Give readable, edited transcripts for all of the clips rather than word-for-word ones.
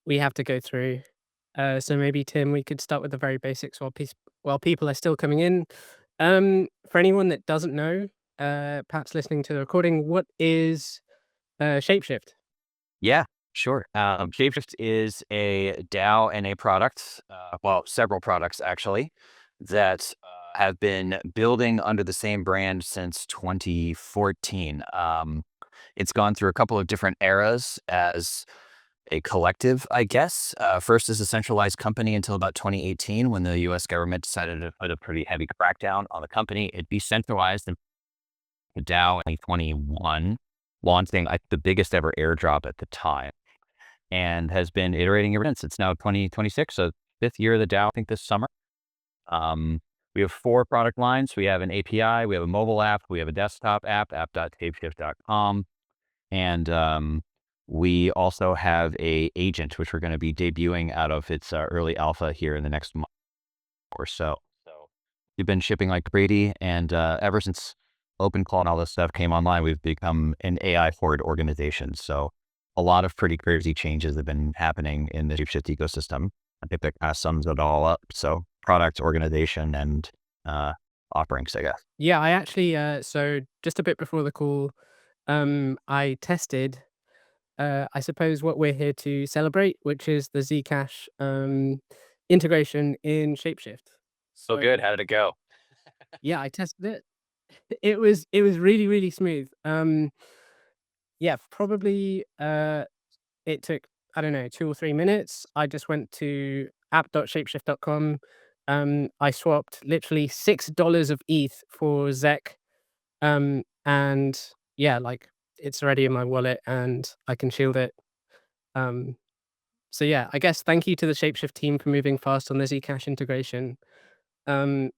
we have to go through. So maybe Tim, we could start with the very basics while people are still coming in. For anyone that doesn't know, perhaps listening to the recording, what is ShapeShift? Yeah, sure. ShapeShift is a DAO and a product, well, several products actually, that have been building under the same brand since 2014. It's gone through a couple of different eras as a collective, I guess. First as a centralized company until about 2018, when the US government decided to put a pretty heavy crackdown on the company. It decentralized and the DAO in 2021, launching the biggest ever airdrop at the time, and has been iterating ever since. It's now 2026, so fifth year of the DAO, I think this summer. We have 4 product lines. We have an API, we have a mobile app, we have a desktop app, app.shapeshift.com. And we also have a agent, which we're going to be debuting out of its early alpha here in the next month or so. So we've been shipping like crazy, and ever since OpenClaw and all this stuff came online, we've become an AI-forward organization. So a lot of pretty crazy changes have been happening in the ShapeShift ecosystem. I think that kind of sums it all up. So product, organization, and offerings, I guess. Yeah, I actually so just a bit before the call, I tested I suppose what we're here to celebrate, which is the Zcash integration in ShapeShift. So So good. How did it go? yeah, I tested it. It was really, really smooth. Yeah, probably it took, I don't know, 2 or 3 minutes. I just went to app.shapeshift.com. I swapped literally $6 of ETH for ZEC. And yeah, like it's already in my wallet and I can shield it. Um, so yeah, I guess thank you to the Shapeshift team for moving fast on the Zcash integration. Um,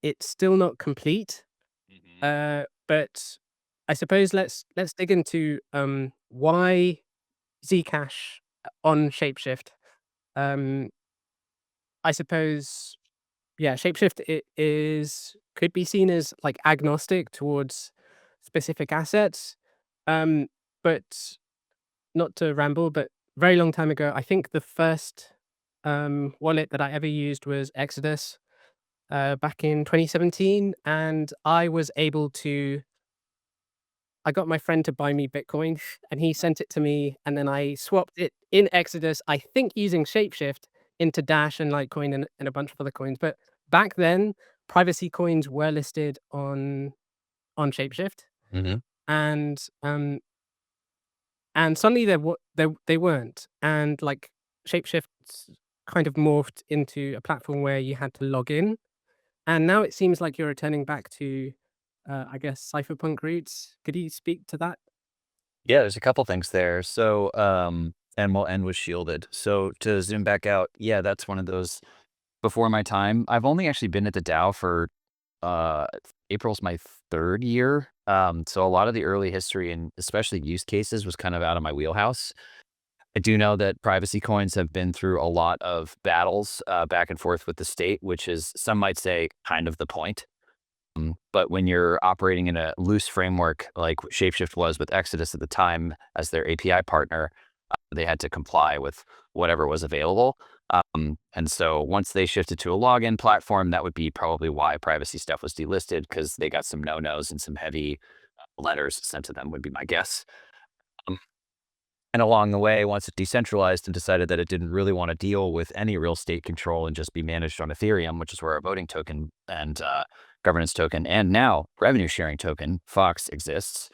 it's still not complete, Mhm. but I suppose let's dig into why Zcash on Shapeshift. Um, I suppose, yeah, Shapeshift could be seen as like agnostic towards specific assets. Um, but not to ramble, but very long time ago, I think the first wallet that I ever used was Exodus back in 2017, and I got my friend to buy me Bitcoin, and he sent it to me, and then I swapped it in Exodus, I think using Shapeshift, into Dash and Litecoin and a bunch of other coins. But back then, privacy coins were listed on Shapeshift, Mhm. and suddenly they weren't, and like Shapeshift kind of morphed into a platform where you had to log in, and now it seems like you're returning back to, I guess, cypherpunk roots. Could you speak to that? Yeah, there's a couple things there. So, and we'll end with shielded. So to zoom back out, yeah, that's one of those before my time. I've only actually been at the DAO for uh April's my 3rd year. So a lot of the early history and especially use cases was kind of out of my wheelhouse. I do know that privacy coins have been through a lot of battles back and forth with the state, which is some might say kind of the point. But when you're operating in a loose framework like Shapeshift was with Exodus at the time as their API partner, they had to comply with whatever was available. And so once they shifted to a login platform, that would be probably why privacy stuff was delisted because they got some no-nos and some heavy letters sent to them, would be my guess. Um, and along the way, once it decentralized and decided that it didn't really want to deal with any real state control and just be managed on Ethereum, which is where our voting token and governance token and now revenue sharing token, Fox, exists,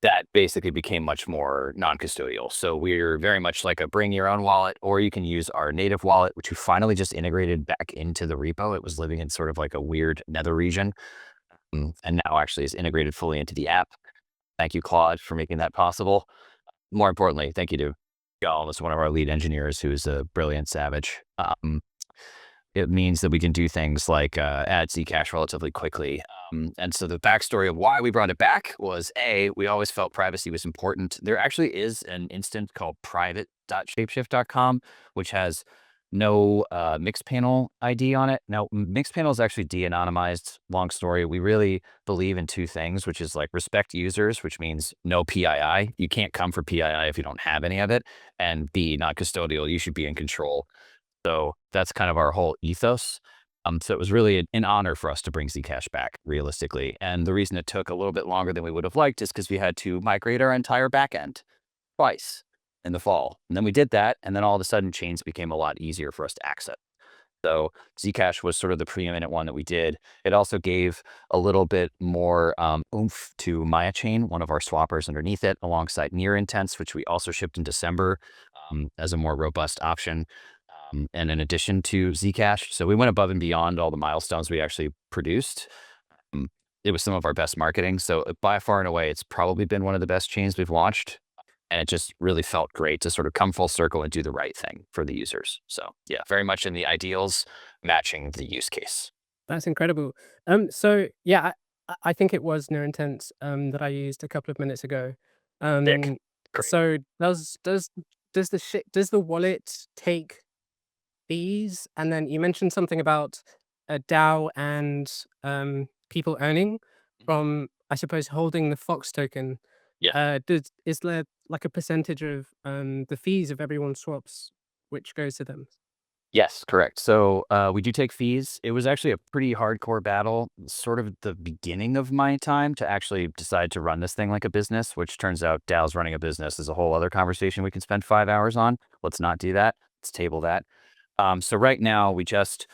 that basically became much more non-custodial. So we're very much like a bring your own wallet, or you can use our native wallet, which we finally just integrated back into the repo. It was living in sort of like a weird nether region, and now actually is integrated fully into the app. Thank you, Claude, for making that possible. More importantly, thank you to Gal, as one of our lead engineers, who's a brilliant savage. It means that we can do things like add Zcash relatively quickly. And so the backstory of why we brought it back was we always felt privacy was important. There actually is an instance called private.shapeshift.com, which has no mixed panel ID on it. Now, mixed panel is actually de-anonymized. Long story. We really believe in two things, which is like respect users, which means no PII. You can't come for PII if you don't have any of it. And B, not custodial. You should be in control. So that's kind of our whole ethos. So it was really an honor for us to bring Zcash back, realistically. And the reason it took a little bit longer than we would have liked is because we had to migrate our entire backend twice in the fall. And then we did that, and then all of a sudden chains became a lot easier for us to access. So Zcash was sort of the preeminent one that we did. It also gave a little bit more oomph to Maya Chain, one of our swappers underneath it, alongside Near Intents, which we also shipped in December as a more robust option. And in addition to Zcash, so we went above and beyond all the milestones we actually produced. It was some of our best marketing. So by far and away, it's probably been one of the best chains we've launched. And it just really felt great to sort of come full circle and do the right thing for the users. So yeah, very much in the ideals, matching the use case. That's incredible. So yeah, I think it was No Intent that I used a couple of minutes ago. Dick. Um, Great. so does the wallet take fees? And then you mentioned something about a DAO and people earning from, I suppose, holding the Fox token. Yeah. Is there like a percentage of the fees of everyone's swaps which goes to them? Yes, correct. So we do take fees. It was actually a pretty hardcore battle, sort of the beginning of my time to actually decide to run this thing like a business, which turns out DAO's running a business is a whole other conversation we can spend 5 hours on. Let's not do that. Let's table that. So right now, we just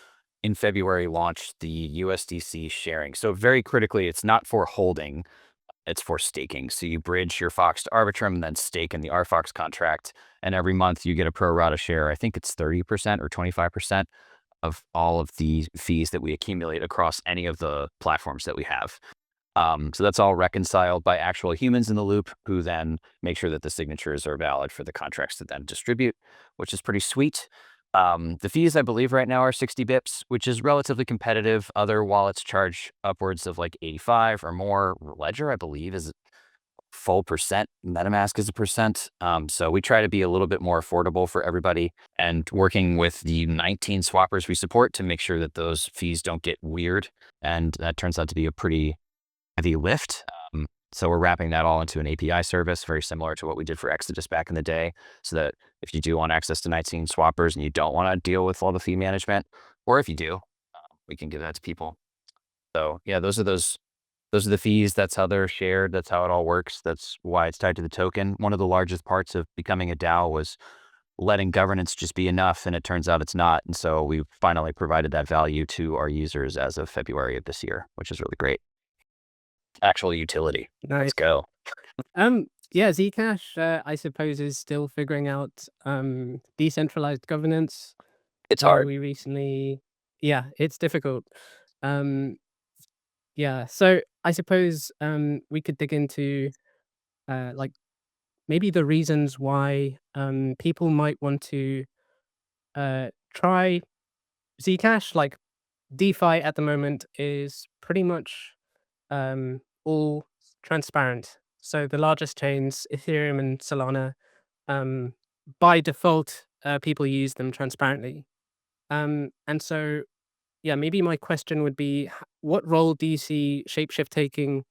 in February launched the USDC sharing. So very critically, it's not for holding, it's for staking. So you bridge your Fox to Arbitrum and then stake in the RFox contract. And every month you get a pro rata share. I think it's 30% or 25% of all of the fees that we accumulate across any of the platforms that we have. So that's all reconciled by actual humans in the loop who then make sure that the signatures are valid for the contracts to then distribute, which is pretty sweet. The fees, I believe, right now are 60 bips, which is relatively competitive. Other wallets charge upwards of like 85 or more. Ledger, I believe, is full percent. MetaMask is a percent. So we try to be a little bit more affordable for everybody and working with the 19 swappers we support to make sure that those fees don't get weird. And that turns out to be a pretty heavy lift. So we're wrapping that all into an API service, very similar to what we did for Exodus back in the day, so that if you do want access to 19 swappers and you don't want to deal with all the fee management, or if you do, we can give that to people. So yeah, those are the fees. That's how they're shared. That's how it all works. That's why it's tied to the token. One of the largest parts of becoming a DAO was letting governance just be enough, and it turns out it's not. And so we've finally provided that value to our users as of February of this year, which is really great. Actual utility. Let's Nice. go. Yeah, Zcash, I suppose, is still figuring out decentralized governance. It's hard. We recently, yeah, it's difficult. Um, yeah, so I suppose we could dig into like maybe the reasons why people might want to try Zcash. Like DeFi at the moment is pretty much all transparent. So the largest chains, Ethereum and Solana, um, by default, people use them transparently. And so, yeah, maybe my question would be, what role do you see Shapeshift taking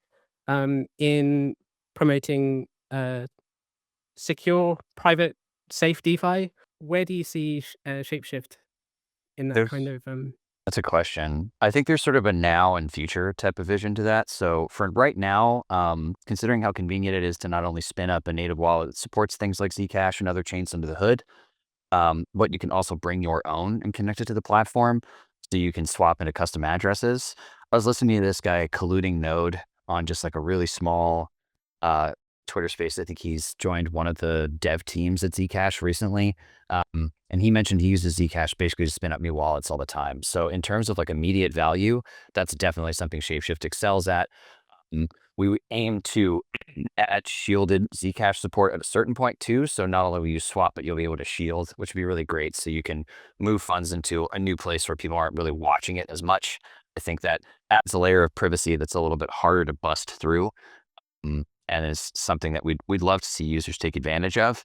in promoting secure, private, safe DeFi? Where do you see Shapeshift in that kind There's of That's a question. I think there's sort of a now and future type of vision to that. So for right now, considering how convenient it is to not only spin up a native wallet that supports things like Zcash and other chains under the hood, but you can also bring your own and connect it to the platform so you can swap into custom addresses. I was listening to this guy colluding Node on just like a really small uh, Twitter space. I think he's joined one of the dev teams at Zcash recently. And he mentioned he uses Zcash basically to spin up new wallets all the time. So in terms of like immediate value, that's definitely something Shapeshift excels at. Mm, We aim to add shielded Zcash support at a certain point too. So not only will you swap, but you'll be able to shield, which would be really great. So you can move funds into a new place where people aren't really watching it as much. I think that adds a layer of privacy that's a little bit harder to bust through. And is something that we'd love to see users take advantage of.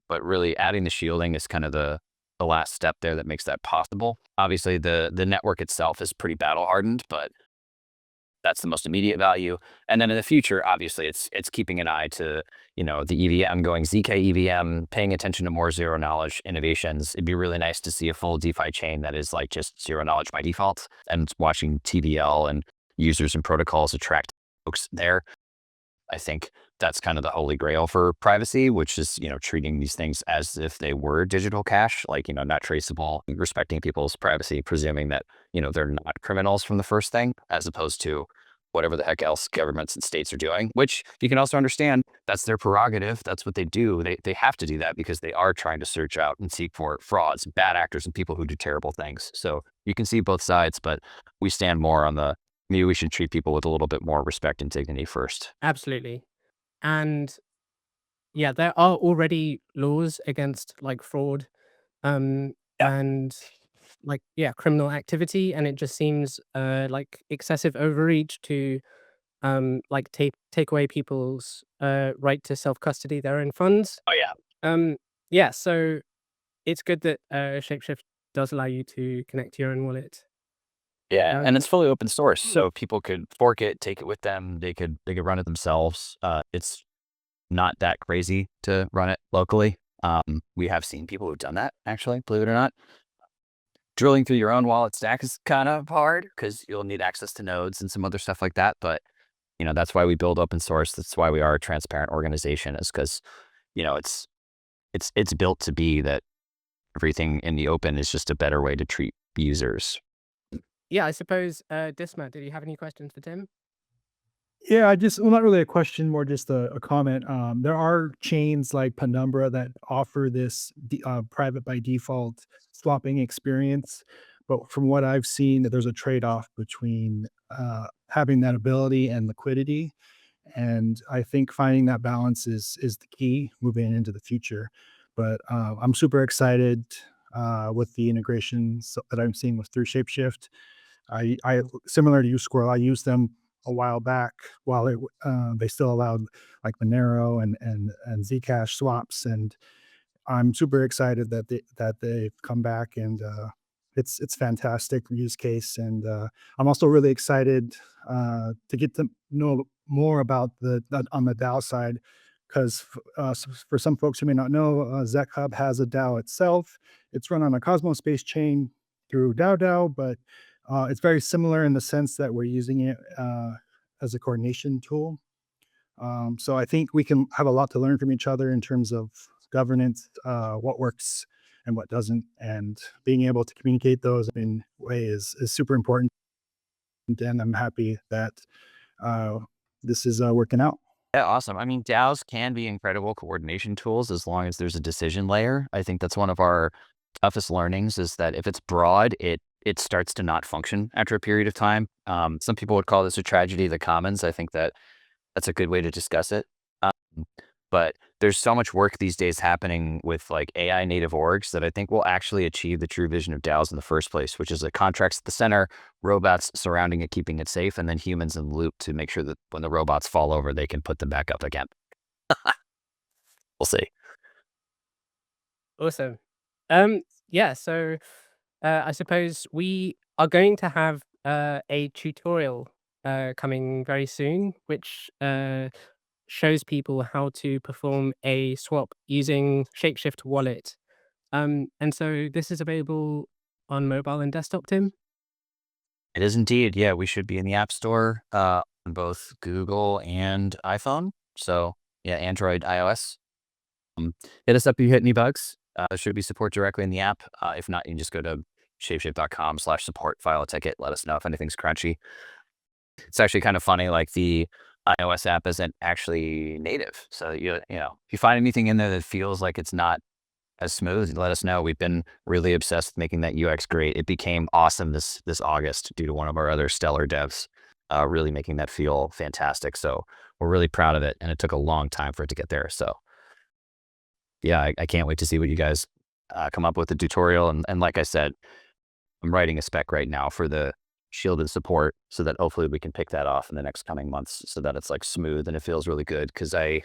But really adding the shielding is kind of the last step there that makes that possible. Obviously, the network itself is pretty battle hardened, but that's the most immediate value. And then in the future, obviously, it's keeping an eye to, the EVM going ZK EVM, paying attention to more zero knowledge innovations. It'd be really nice to see a full DeFi chain that is like just zero knowledge by default, and watching TVL and users and protocols attract folks there. I think that's kind of the holy grail for privacy, which is, treating these things as if they were digital cash, like, not traceable, respecting people's privacy, presuming that, they're not criminals from the first thing, as opposed to whatever the heck else governments and states are doing, which you can also understand that's their prerogative. That's what they do. They have to do that because they are trying to search out and seek for frauds, bad actors, and people who do terrible things. So you can see both sides, but we stand more on the maybe we should treat people with a little bit more respect and dignity first. Absolutely. And yeah, there are already laws against like fraud, Yeah. and like, yeah, criminal activity. And it just seems like excessive overreach to like take away people's right to self custody their own funds. Oh yeah. Um, yeah, so it's good that Shapeshift does allow you to connect to your own wallet. Yeah, Um, and it's fully open source, so people could fork it, take it with them. They could run it themselves. It's not that crazy to run it locally. We have seen people who've done that actually, believe it or not. Drilling through your own wallet stack is kind of hard because you'll need access to nodes and some other stuff like that. But that's why we build open source. That's why we are a transparent organization. Is because it's built to be that everything in the open is just a better way to treat users. yeah, I suppose Disma, did you have any questions for Tim? Yeah, well, not really a question, more just a comment. There are chains like Penumbra that offer this private by default swapping experience, but from what I've seen, that there's a trade-off between having that ability and liquidity, and I think finding that balance is the key moving into the future. But I'm super excited with the integrations that I'm seeing with through Shapeshift. I similar to you, Squirrel. I used them a while back while they still allowed like Monero and Zcash swaps, and I'm super excited that they've come back, and it's fantastic use case. And I'm also really excited to get to know more about on the DAO side, because for some folks who may not know, Zec Hub has a DAO itself. It's run on a Cosmos based chain through DAO, but it's very similar in the sense that we're using it as a coordination tool. So I think we can have a lot to learn from each other in terms of governance, what works and what doesn't, and being able to communicate those in way is super important. And I'm happy that uh, this is working out. Yeah, awesome. I mean, DAOs can be incredible coordination tools as long as there's a decision layer. I think that's one of our toughest learnings is that if it's broad, it starts to not function after a period of time. Some people would call this a tragedy of the commons. I think that's a good way to discuss it. Um, but there's so much work these days happening with like AI native orgs that I think will actually achieve the true vision of DAOs in the first place, which is the contracts at the center, robots surrounding it, keeping it safe, and then humans in the loop to make sure that when the robots fall over, they can put them back up again. We'll see. Awesome. Yeah, so I suppose we are going to have a tutorial coming very soon, which shows people how to perform a swap using Shapeshift Wallet. And so this is available on mobile and desktop, Tim. It is indeed. Yeah, we should be in the App Store on both Google and iPhone. So yeah, Android, iOS. Hit us up if you hit any bugs. There should be support directly in the app. If not, you can just go to shapeshift.com/support, file a ticket, let us know if anything's crunchy. It's actually kind of funny, like the iOS app isn't actually native. So if you find anything in there that feels like it's not as smooth, let us know. We've been really obsessed with making that UX great. It became awesome this August due to one of our other stellar devs really making that feel fantastic. So we're really proud of it, and it took a long time for it to get there. So yeah, I can't wait to see what you guys come up with the tutorial. And like I said, I'm writing a spec right now for the shielded support so that hopefully we can pick that off in the next coming months so that it's like smooth and it feels really good. Cause I,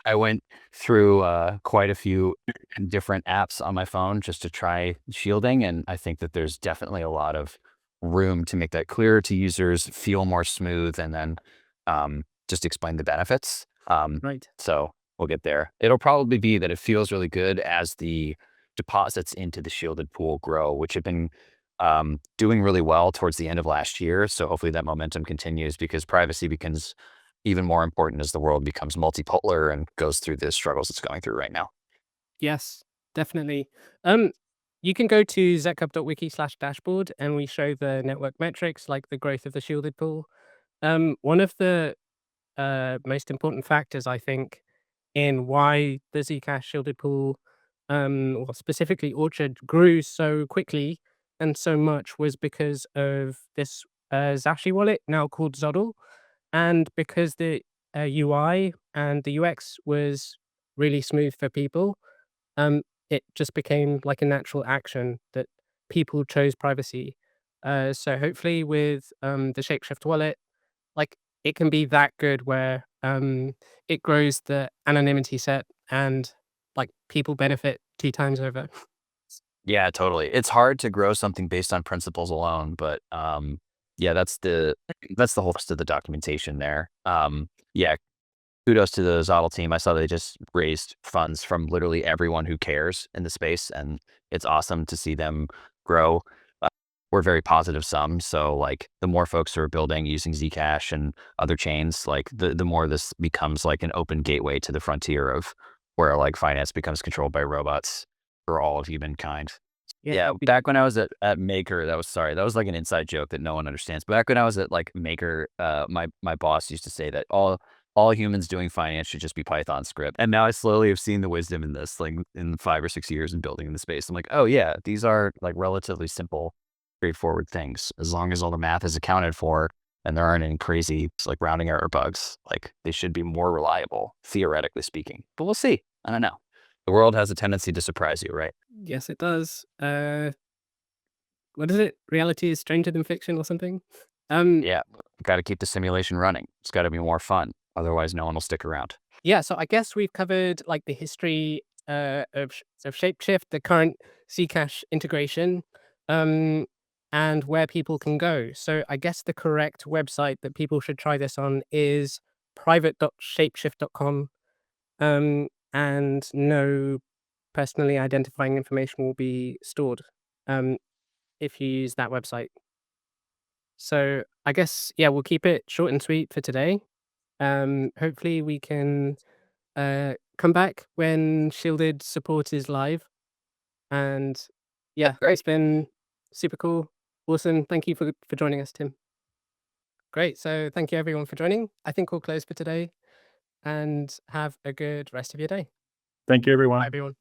I went through quite a few different apps on my phone just to try shielding. And I think that there's definitely a lot of room to make that clearer to users, feel more smooth, and then just explain the benefits. Right. So we'll get there. It'll probably be that it feels really good as the deposits into the shielded pool grow, which have been doing really well towards the end of last year. So hopefully that momentum continues because privacy becomes even more important as the world becomes multipolar and goes through the struggles it's going through right now. Yes, definitely. Um, you can go to zcup.wiki/dashboard and we show the network metrics like the growth of the shielded pool. One of the most important factors, I think, in why the Zcash shielded pool, or specifically Orchard, grew so quickly and so much was because of this Zashi wallet, now called Zodl, and because the UI and the UX was really smooth for people. It just became like a natural action that people chose privacy. So hopefully with the Shapeshift wallet, like it can be that good where it grows the anonymity set and like people benefit 2 times over. Yeah, totally. It's hard to grow something based on principles alone, but yeah, that's the whole rest of the documentation there. Yeah, kudos to the Zottle team. I saw they just raised funds from literally everyone who cares in the space, and it's awesome to see them grow. Uh, we're very positive sum, so like the more folks who are building using Zcash and other chains, like the more this becomes like an open gateway to the frontier of where like finance becomes controlled by robots for all of humankind. Yeah, Yeah, it'd be back when I was at Maker, that was like an inside joke that no one understands. Back when I was at like Maker, my boss used to say that all humans doing finance should just be Python script. And now I slowly have seen the wisdom in this, like in 5 or 6 years in building in the space. I'm like, oh yeah, these are like relatively simple, straightforward things. As long as all the math is accounted for and there aren't any crazy like rounding error bugs, like they should be more reliable, theoretically speaking. But we'll see. I don't know. The world has a tendency to surprise you, right? yes, it does. What is it? Reality is stranger than fiction or something? Um, Yeah, got to keep the simulation running. It's got to be more fun. Otherwise, no one will stick around. yeah, so I guess we've covered like the history of Shapeshift, the current Zcash integration, um, and where people can go. So I guess the correct website that people should try this on is private.shapeshift.com, and no personally identifying information will be stored um, if you use that website. So I guess, yeah, we'll keep it short and sweet for today. Hopefully we can come back when shielded support is live. And Yeah, yeah, great. it's been super cool. Awesome. Thank you for joining us, Tim. Great. So thank you everyone for joining. I think we'll close for today and have a good rest of your day. Thank you, Bye, everyone. everyone.